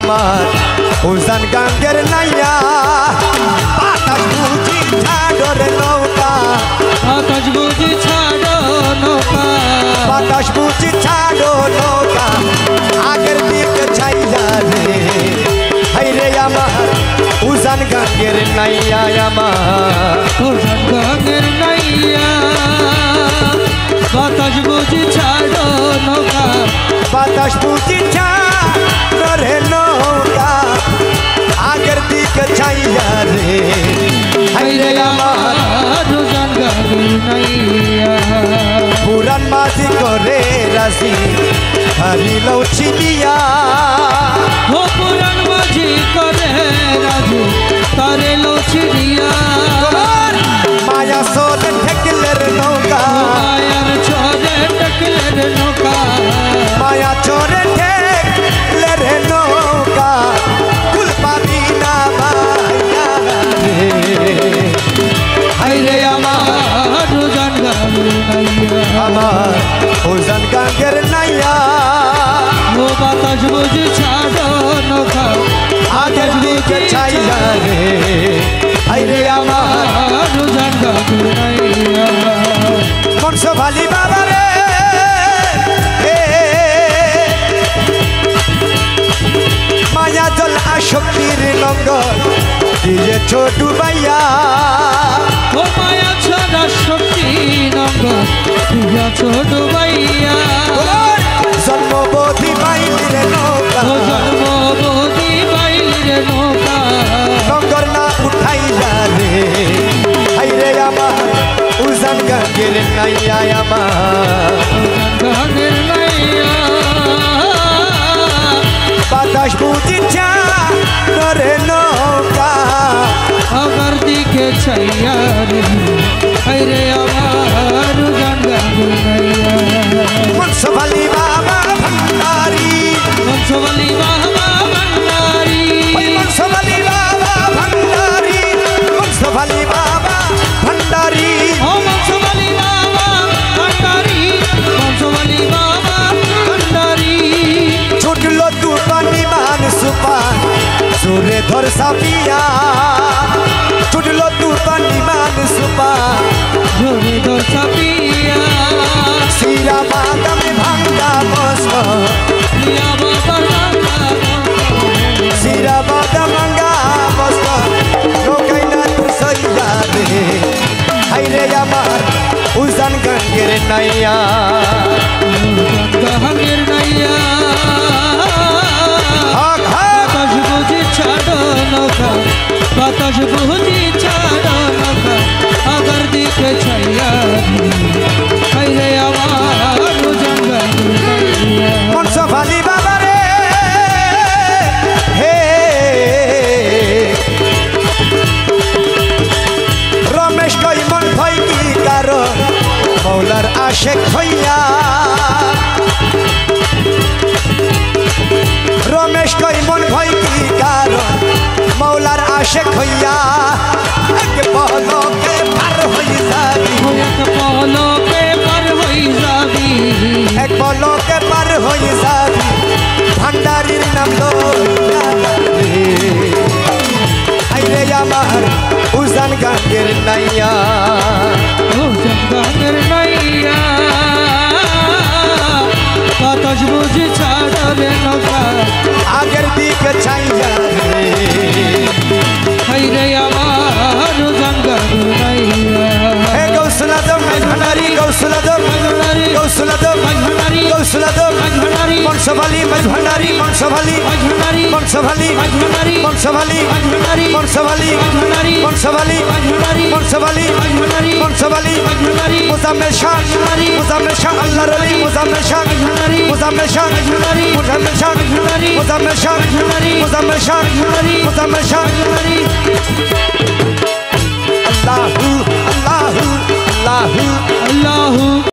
আমার উজান গাঙ্গের নাইয়া বাতাস বুঝি ছাড়র নৌকা বাতাস বুঝি ছাড়ো নৌকা বাতাস বুঝি ছাড়ো নৌকা আগের দিকে ছাইয়া রে হাইরে আমার উজান গাঙ্গের নাইয়া আমার উজান গাঙ্গের নাইয়া বাতাস বুঝি ছাড়ো নৌকা বাতাস বুঝি ছাড়র নৌকা আগের দিকে ছাইয়া রে হাইরে আমার উজান গাঙ্গের নাইয়া পুরান মাঝি করে রাজি হারিল চিনিয়া ও পুরান মাঝি করে রাজু তারে লছিয়া মায়া সোনে ঠেকলের নৌকা মায়ার চরে টকলের নৌকা মায়া চরে ঠেকলের নৌকা কুল পাবি না মায়া রে হাইরে আমার উজান গাঙ্গের নাইয়া আমার উজান গাঙ্গের নাইয়া ও বাতাস বুঝি ছাড়ো নৌকা আগের দিকে ছাইয়া রে হাইরে আমার উজান গাঙ্গের নাইয়া মনস ভালি বাবা রে মায়া জল আসক্তির লঙ্গর দিয়ে ছোট বাইয়া ও মায়া ছাড়া শক্তি নঙ্গ তুইয়া ছোট ভাইয়া জন্মবোধি বাইলের নৌকা ও জন্মবোধি বাইলের নৌকা লঙ্গর না উঠাইয়া রে হাইরে আমার উজান গাঙ্গের নাইয়া আমার গাঙ্গের নাইয়া বাতাস বুঝি রে নৌকা আমার দিকে ছাইয়া রে হাইরে আমার গাঙ্গের নাইয়া মনস ভালি বাবা ভান্ডারি বংশবলী বাবা ভান্ডারি মনস ভালি বাবা ভান্ডারি মনস ভালি বাবা ভান্ডারি ও বংশবলী বাবা ভান্ডারি বংশবলী বাবা ভান্ডারি ছুটলো তুফানি মান সুপান সুরে ধর সাপিয়া ছুটলো তুফানি মান সুপান জোরে দর চাপিয়া সিরা বাদামে ভাঙ্গা বস লিয়া বাবার বাবা সিরা বাদাম ভাঙ্গা বস লোকাই না তুই সইয়া রে হাইরে আমার উজান গাঙ্গের নাইয়া গাঙ্গের নাইয়া হক হক বাতাস বুঝি ছাড়ো নৌকা বাতাস বুঝি ছাড়ো নৌকা আগর দিকে ছাইয়া হাইরে আমার উজান গাঙ্গের নাইয়া মনস ভালি বাবা রে হে রমেশ কই মন ভয় কি কারণ মৌলার আশেক হইয়া রমেশ কই মন ভয় কি কারণ মৌলার আশেক হইয়া এক পলকে পার হই যাবি এক পলকে পার হই যাবি এক পলকে পার হই যাবি ভান্ডারির নাম লইয়া রে আইরে আমার উজান গাঙ্গের নাইয়া উজান গাঙ্গের নাইয়া বাতাস বুঝি ছাড়ো রে নৌকা আগের দিকে ছাইয়া রে হাইরে আমার উজান গাঙ্গের নাইয়া হে গৌসুলাদম ভান্ডারি গৌসুলাদম ভান্ডারি গৌসুলাদম ভান্ডারি গৌসুলাদম ভান্ডারি মনসভালি ভান্ডারি মনসভালি ভান্ডারি মনসভালি ভান্ডারি মনসভালি ভান্ডারি মনসভালি ভান্ডারি মনসভালি ভান্ডারি মনসভালি ভান্ডারি মনসভালি ভান্ডারি মুজাম্মেল শাহ মুজাম্মেল শাহ আল্লাহর ওলি মুজাম্মেল শাহ ভান্ডারি মুজাম্মেল শাহ ভান্ডারি মুজাম্মেল শাহ ভান্ডারি মুজাম্মেল শাহ ভান্ডারি মুজাম্মেল শাহ ভান্ডারি মুজাম্মেল শাহ ভান্ডারি আল্লাহু আল্লাহু আল্লাহু আল্লাহু